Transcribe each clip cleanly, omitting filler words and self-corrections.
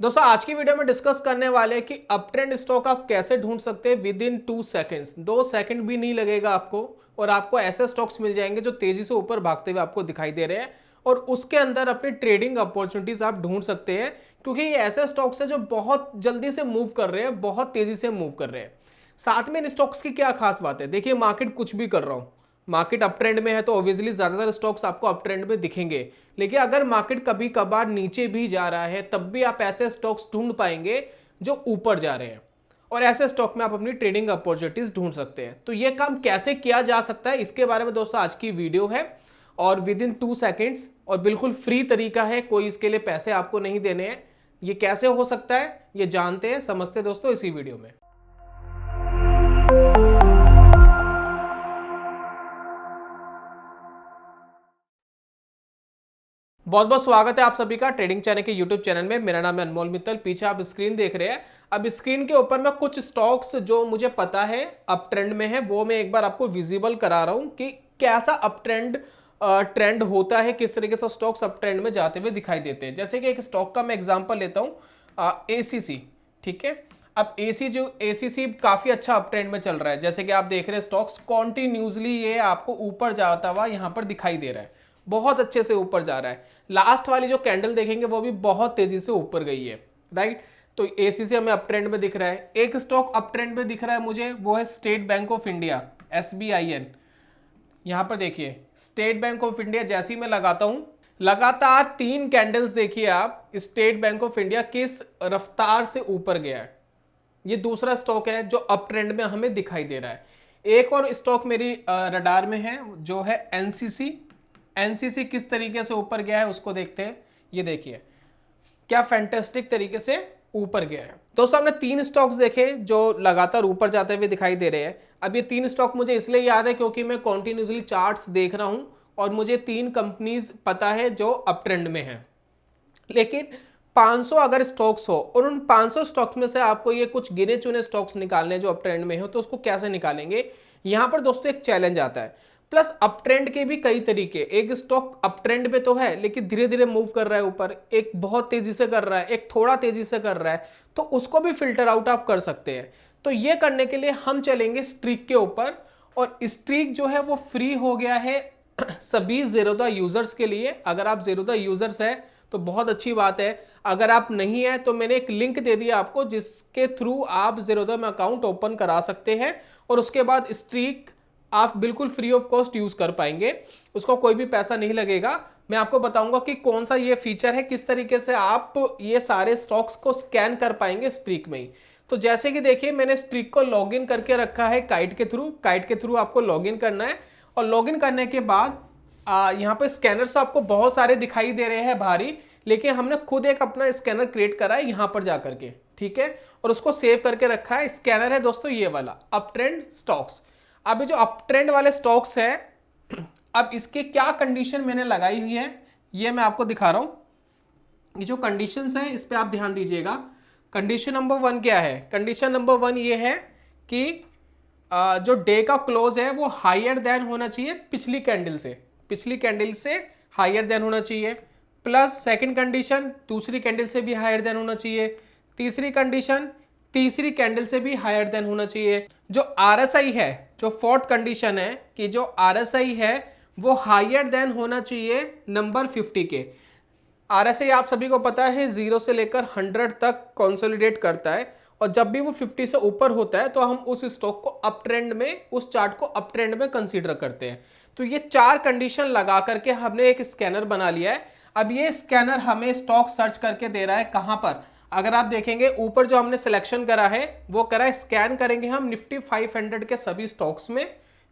दोस्तों आज की वीडियो में डिस्कस करने वाले हैं कि अप ट्रेंड स्टॉक आप कैसे ढूंढ सकते हैं विद इन 2 सेकेंड्स। 2 सेकंड भी नहीं लगेगा आपको और आपको ऐसे स्टॉक्स मिल जाएंगे जो तेजी से ऊपर भागते हुए आपको दिखाई दे रहे हैं और उसके अंदर अपनी ट्रेडिंग अपॉर्चुनिटीज आप ढूंढ सकते हैं, क्योंकि ये ऐसे स्टॉक्स है जो बहुत जल्दी से मूव कर रहे हैं, बहुत तेजी से मूव कर रहे हैं। साथ में इन स्टॉक्स की क्या खास बात है, देखिए मार्केट कुछ भी कर रहा हूं, मार्केट अप ट्रेंड में है तो ऑब्वियसली ज्यादातर स्टॉक्स आपको अप ट्रेंड में दिखेंगे। लेकिन अगर मार्केट कभी कभार नीचे भी जा रहा है तब भी आप ऐसे स्टॉक्स ढूंढ पाएंगे जो ऊपर जा रहे हैं और ऐसे स्टॉक में आप अपनी ट्रेडिंग अपॉर्चुनिटीज ढूंढ सकते हैं। तो ये काम कैसे किया जा सकता है इसके बारे में दोस्तों आज की वीडियो है और विद इन 2 सेकेंड्स और बिल्कुल फ्री तरीका है, कोई इसके लिए पैसे आपको नहीं देने हैं। ये कैसे हो सकता है ये जानते हैं, समझते हैं दोस्तों इसी वीडियो में। बहुत बहुत स्वागत है आप सभी का ट्रेडिंग चैनल के यूट्यूब चैनल में। मेरा नाम है अनमोल मित्तल, पीछे आप स्क्रीन देख रहे हैं। अब स्क्रीन के ऊपर मैं कुछ स्टॉक्स जो मुझे पता है अप ट्रेंड में है वो मैं एक बार आपको विजिबल करा रहा हूं कि कैसा अप ट्रेंड होता है, किस तरीके से स्टॉक्स अप ट्रेंड में जाते हुए दिखाई देते हैं। जैसे कि एक स्टॉक का मैं एग्जांपल लेता हूं, एसीसी। ठीक है, अब एसीसी काफी अच्छा अप ट्रेंड में चल रहा है। जैसे कि आप देख रहे हैं स्टॉक्स कॉन्टिन्यूसली ये आपको ऊपर जाता हुआ यहां पर दिखाई दे रहा है, बहुत अच्छे से ऊपर जा रहा है। लास्ट वाली जो कैंडल देखेंगे वो भी बहुत तेजी से ऊपर गई है, राइट। तो एसीसी हमें अप ट्रेंड में दिख रहा है। एक स्टॉक अप ट्रेंड में दिख रहा है मुझे, वो है state bank of India, SBIN। यहां पर देखिए स्टेट बैंक ऑफ इंडिया, जैसे ही मैं लगाता हूं लगातार 3 कैंडल्स देखिए आप, स्टेट बैंक ऑफ इंडिया किस रफ्तार से ऊपर गया है। ये दूसरा स्टॉक है जो अप ट्रेंड में हमें दिखाई दे रहा है। एक और स्टॉक मेरी रडार में है जो है एनसीसी किस तरीके से ऊपर गया है उसको देखते हैं। ये देखिए क्या फैंटास्टिक तरीके से ऊपर गया है। दोस्तों हमने 3 स्टॉक्स देखे जो लगातार ऊपर जाते हुए दिखाई दे रहे हैं। अब ये 3 स्टॉक मुझे इसलिए याद है क्योंकि मैं कॉन्टिन्यूसली चार्ट्स देख रहा हूं और मुझे 3 कंपनीज पता है जो अप ट्रेंड में है। लेकिन 500 अगर स्टॉक्स हो और उन 500 स्टॉक्स में से आपको ये कुछ गिने चुने स्टॉक्स निकालने जो अप ट्रेंड में हो, तो उसको कैसे निकालेंगे। यहां पर दोस्तों एक चैलेंज आता है। प्लस अप ट्रेंड के भी कई तरीके, एक स्टॉक अप ट्रेंड में तो है लेकिन धीरे धीरे मूव कर रहा है ऊपर, एक बहुत तेजी से कर रहा है, एक थोड़ा तेजी से कर रहा है, तो उसको भी फिल्टर आउट आप कर सकते हैं। तो ये करने के लिए हम चलेंगे स्ट्रीक के ऊपर, और स्ट्रीक जो है वो फ्री हो गया है सभी ज़ीरोधा यूजर्स के लिए। अगर आप ज़ीरोधा यूजर्स है तो बहुत अच्छी बात है, अगर आप नहीं है तो मैंने एक लिंक दे दिया आपको जिसके थ्रू आप ज़ीरोधा में अकाउंट ओपन करा सकते हैं और उसके बाद स्ट्रीक आप बिल्कुल फ्री ऑफ कॉस्ट यूज कर पाएंगे, उसको कोई भी पैसा नहीं लगेगा। मैं आपको बताऊंगा कि कौन सा ये फीचर है, किस तरीके से आप ये सारे स्टॉक्स को स्कैन कर पाएंगे स्ट्रीक में ही। तो जैसे कि देखिए मैंने स्ट्रीक को लॉगिन करके रखा है काइट के थ्रू आपको लॉगिन करना है और लॉगिन करने के बाद यहाँ पे स्कैनर तो आपको बहुत सारे दिखाई दे रहे हैं भारी, लेकिन हमने खुद एक अपना स्कैनर क्रिएट करा है यहाँ पर जाकर के, ठीक है, और उसको सेव करके रखा है। स्कैनर है दोस्तों ये वाला अप ट्रेंड स्टॉक्स। अब ये जो अप ट्रेंड वाले स्टॉक्स है, अब इसके क्या कंडीशन मैंने लगाई हुई है ये मैं आपको दिखा रहा हूं। ये जो कंडीशंस है इस पे आप ध्यान दीजिएगा। कंडीशन नंबर 1 क्या है, कंडीशन नंबर 1 ये है कि जो डे का क्लोज है वो हायर देन होना चाहिए पिछली कैंडल से हायर देन होना चाहिए। प्लस सेकंड कंडीशन दूसरी कैंडल से भी हायर देन होना चाहिए। तीसरी कंडीशन तीसरी कैंडल से भी हायर देन होना चाहिए। जो RSI है, जो फोर्थ कंडीशन है कि जो RSI है वो हायर देन होना चाहिए नंबर 50 के। RSI आप सभी को पता है 0 से लेकर 100 तक कंसोलिडेट करता है और जब भी वो 50 से ऊपर होता है तो हम उस स्टॉक को अप ट्रेंड में, उस चार्ट को अप ट्रेंड में कंसीडर करते हैं। तो ये 4 कंडीशन लगा करके हमने एक स्कैनर बना लिया है। अब ये स्कैनर हमें स्टॉक सर्च करके दे रहा है कहां पर, अगर आप देखेंगे ऊपर जो हमने सिलेक्शन करा है वो करा है स्कैन करेंगे हम निफ्टी 500 के सभी स्टॉक्स में,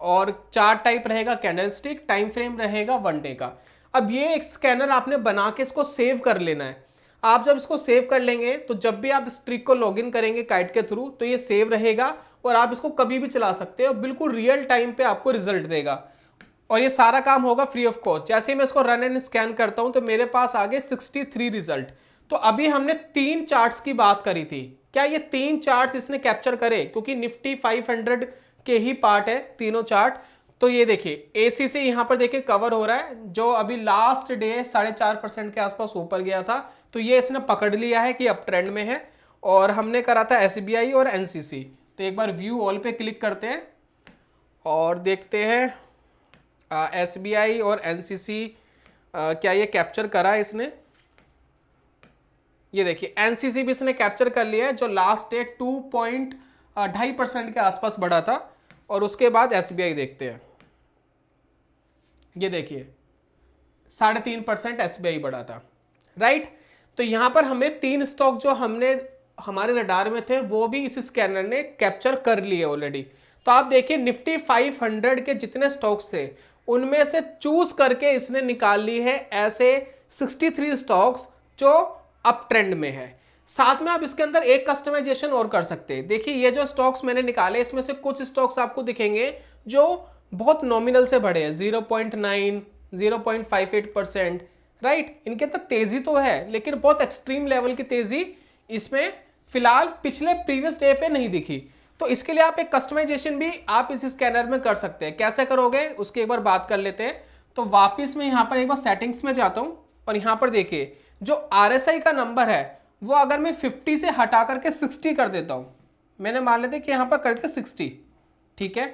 और चार्ट टाइप रहेगा कैंडलस्टिक, टाइम फ्रेम रहेगा 1 डे का। अब ये एक स्कैनर आपने बना के इसको सेव कर लेना है। आप जब इसको सेव कर लेंगे तो जब भी आप स्ट्रीक को लॉगिन करेंगे काइट के थ्रू तो ये सेव रहेगा और आप इसको कभी भी चला सकते हैं और बिल्कुल रियल टाइम पे आपको रिजल्ट देगा और ये सारा काम होगा फ्री ऑफ कॉस्ट। जैसे ही मैं इसको रन एंड स्कैन करता हूं तो मेरे पास आ गए 63 रिजल्ट। तो अभी हमने 3 चार्ट्स की बात करी थी, क्या ये 3 चार्ट्स इसने कैप्चर करे, क्योंकि निफ्टी 500 के ही पार्ट है तीनों चार्ट। तो ये देखिए एसीसी यहां पर देखिए कवर हो रहा है, जो अभी लास्ट डे 4.5% के आसपास ऊपर गया था, तो ये इसने पकड़ लिया है कि अप ट्रेंड में है। और हमने करा था SBI और NCC। तो एक बार व्यू ऑल पे क्लिक करते हैं और देखते हैं SBI और NCC क्या ये कैप्चर करा है इसने। ये देखिए NCC भी इसने कैप्चर कर लिया है, जो लास्ट डे 2.2% के आसपास बढ़ा था। और उसके बाद SBI देखते हैं, ये देखिए 3.5% SBI बढ़ा था, राइट। तो यहां पर हमें 3 स्टॉक जो हमने हमारे रडार में थे वो भी इस स्कैनर ने कैप्चर कर लिए ऑलरेडी। तो आप देखिए निफ्टी 500 के जितने स्टॉक्स थे उनमें से चूज करके इसने निकाल ली है ऐसे 63 स्टॉक्स जो अप ट्रेंड में है। साथ में आप इसके अंदर एक कस्टमाइजेशन और कर सकते हैं। देखिए ये जो स्टॉक्स मैंने निकाले इसमें से कुछ स्टॉक्स आपको दिखेंगे जो बहुत नॉमिनल से बढ़े हैं, 0.9 0.58%, राइट। इनके अंदर तेजी तो है लेकिन बहुत एक्सट्रीम लेवल की तेजी इसमें फिलहाल पिछले प्रीवियस डे पे नहीं दिखी। तो इसके लिए आप एक कस्टमाइजेशन भी आप इस स्कैनर में कर सकते हैं। कैसे करोगे उसकी एक बार बात कर लेते हैं। तो वापस मैं यहाँ पर एक बार सेटिंग्स में जाता हूँ और यहाँ पर देखिए जो RSI का नंबर है वो अगर मैं 50 से हटा करके 60 कर देता हूँ, मैंने मान लेते कि यहाँ पर कर देते 60, ठीक है।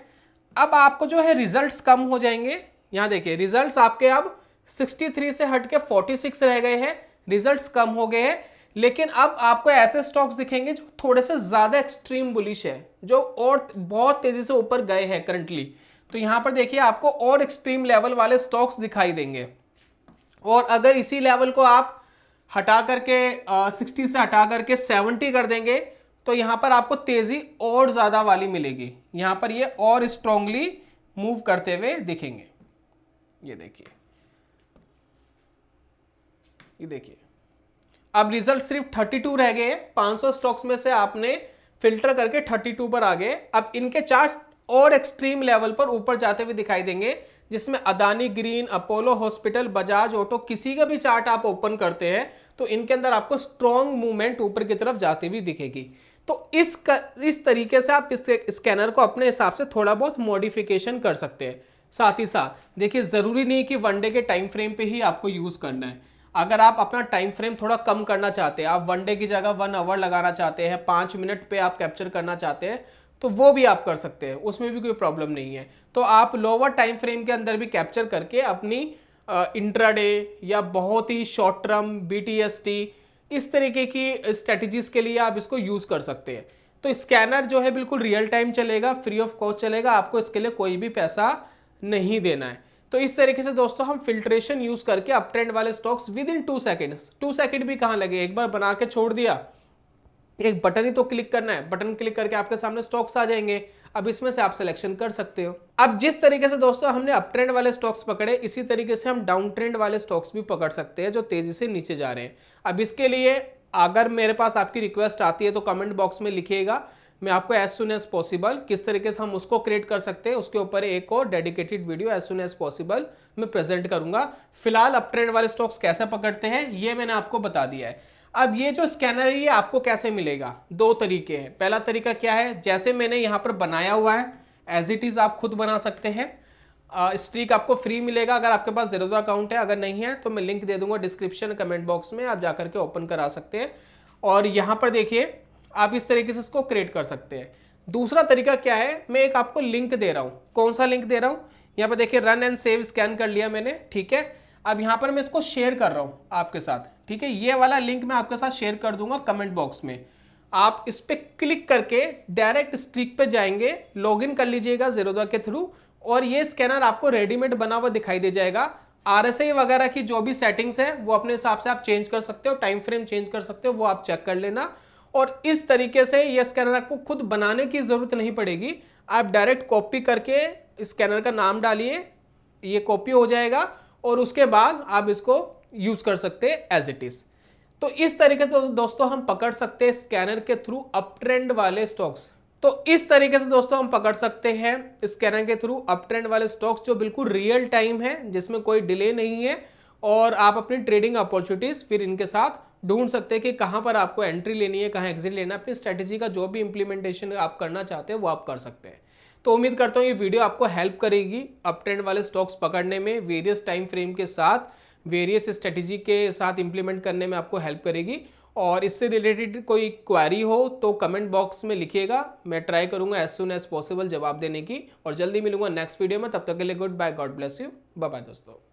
अब आपको जो है रिजल्ट्स कम हो जाएंगे। यहाँ देखिए रिजल्ट्स आपके अब 63 से हट के 46 रह गए हैं, रिजल्ट्स कम हो गए हैं। लेकिन अब आपको ऐसे स्टॉक्स दिखेंगे जो थोड़े से ज्यादा एक्सट्रीम बुलिश है, जो और बहुत तेजी से ऊपर गए हैं करंटली। तो यहां पर देखिए आपको और एक्सट्रीम लेवल वाले स्टॉक्स दिखाई देंगे। और अगर इसी लेवल को आप हटा करके 60 से हटा करके 70 कर देंगे तो यहां पर आपको तेजी और ज्यादा वाली मिलेगी। यहां पर ये और स्ट्रांगली मूव करते हुए दिखेंगे। ये देखिए, ये देखिए अब रिजल्ट सिर्फ 32 रह गए। 500 स्टॉक्स में से आपने फिल्टर करके 32 पर आ गए। अब इनके चार्ट और एक्सट्रीम लेवल पर ऊपर जाते हुए दिखाई देंगे, जिसमें Adani green, Apollo hospital, Bajaj auto, किसी का भी चार्ट आप ओपन करते हैं तो इनके अंदर आपको स्ट्रॉन्ग मूवमेंट ऊपर की तरफ जाती हुई दिखेगी। तो इस तरीके से आप इस स्कैनर को अपने हिसाब से थोड़ा बहुत मॉडिफिकेशन कर सकते हैं। साथ ही साथ देखिए जरूरी नहीं कि वनडे के टाइम फ्रेम पे ही आपको यूज करना है। अगर आप अपना टाइम फ्रेम थोड़ा कम करना चाहते हैं, आप वनडे की जगह 1 आवर लगाना चाहते हैं, 5 मिनट पे आप कैप्चर करना चाहते हैं, तो वो भी आप कर सकते हैं, उसमें भी कोई प्रॉब्लम नहीं है। तो आप लोअर टाइम फ्रेम के अंदर भी कैप्चर करके अपनी इंट्राडे या बहुत ही शॉर्ट टर्म BTST इस तरीके की स्ट्रेटजीज के लिए आप इसको यूज कर सकते हैं। तो स्कैनर जो है बिल्कुल रियल टाइम चलेगा, फ्री ऑफ कॉस्ट चलेगा, आपको इसके लिए कोई भी पैसा नहीं देना है। तो इस तरीके से दोस्तों हम फिल्ट्रेशन यूज करके अप ट्रेंड वाले stocks with in 2 seconds, 2 second भी कहां लगे, एक बार बना के छोड़ दिया, एक बटन ही तो क्लिक करना है, बटन क्लिक करके आपके सामने स्टॉक्स आ जाएंगे। अब इसमें से आप सिलेक्शन कर सकते हो। अब जिस तरीके से दोस्तों हमने अप ट्रेंड वाले स्टॉक्स पकड़े, इसी तरीके से हम डाउन ट्रेंड वाले स्टॉक्स भी पकड़ सकते हैं जो तेजी से नीचे जा रहे हैं। अब इसके लिए अगर मेरे पास आपकी रिक्वेस्ट आती है तो कमेंट बॉक्स में लिखिएगा, मैं आपको एज सुन एज पॉसिबल किस तरीके से हम उसको क्रिएट कर सकते हैं उसके ऊपर एक और dedicated video as soon as possible मैं प्रेजेंट करूंगा। फिलहाल अप ट्रेंड वाले स्टॉक्स कैसे पकड़ते हैं ये मैंने आपको बता दिया है। अब ये जो स्कैनर है ये आपको कैसे मिलेगा, 2 तरीके हैं। पहला तरीका क्या है, जैसे मैंने यहाँ पर बनाया हुआ है एज इट इज आप खुद बना सकते हैं। स्ट्रीक आपको फ्री मिलेगा अगर आपके पास ज़ेरोधा अकाउंट है, अगर नहीं है तो मैं लिंक दे दूंगा डिस्क्रिप्शन कमेंट बॉक्स में, आप जाकर के ओपन करा सकते हैं। और यहाँ पर देखिए आप इस तरीके से इसको क्रिएट कर सकते हैं। दूसरा तरीका क्या है, मैं एक आपको लिंक दे रहा हूँ। कौन सा लिंक दे रहा हूँ, यहाँ पर देखिए रन एंड सेव स्कैन कर लिया मैंने, ठीक है। अब यहाँ पर मैं इसको शेयर कर रहा हूँ आपके साथ, ठीक है। ये वाला लिंक मैं आपके साथ शेयर कर दूंगा कमेंट बॉक्स में। आप इस पर क्लिक करके डायरेक्ट स्ट्रीक पे जाएंगे, लॉगिन कर लीजिएगा ज़ेरोधा के थ्रू, और ये स्कैनर आपको रेडीमेड बना हुआ दिखाई दे जाएगा। RSI वगैरह की जो भी सेटिंग्स है वो अपने हिसाब से आप चेंज कर सकते हो, टाइम फ्रेम चेंज कर सकते हो, वो आप चेक कर लेना। और इस तरीके से ये स्कैनर आपको खुद बनाने की जरूरत नहीं पड़ेगी, आप डायरेक्ट कॉपी करके स्कैनर का नाम डालिए, ये कॉपी हो जाएगा और उसके बाद आप इसको यूज कर सकते हैं एज इट इज। तो इस तरीके से दोस्तों हम पकड़ सकते हैं स्कैनर के थ्रू अप ट्रेंड वाले स्टॉक्स। तो इस तरीके से दोस्तों हम पकड़ सकते हैं स्कैनर के थ्रू अप ट्रेंड वाले स्टॉक्स जो बिल्कुल रियल टाइम है, जिसमें कोई डिले नहीं है, और आप अपनी ट्रेडिंग अपॉर्चुनिटीज फिर इनके साथ ढूंढ सकते हैं कि कहां पर आपको एंट्री लेनी है, कहां एग्जिट लेना है। अपनी स्ट्रेटेजी का जो भी इंप्लीमेंटेशन आप करना चाहते हैं वो आप कर सकते हैं। तो उम्मीद करता हूं ये वीडियो आपको हेल्प करेगी अप ट्रेंड वाले स्टॉक्स पकड़ने में वेरियस टाइम फ्रेम के साथ। वेरियस स्ट्रेटेजी के साथ इम्प्लीमेंट करने में आपको हेल्प करेगी। और इससे रिलेटेड कोई क्वेरी हो तो कमेंट बॉक्स में लिखिएगा, मैं ट्राई करूंगा एज सुन एज पॉसिबल जवाब देने की। और जल्दी मिलूंगा नेक्स्ट वीडियो में, तब तक के लिए good bye, God bless you, bye bye दोस्तों।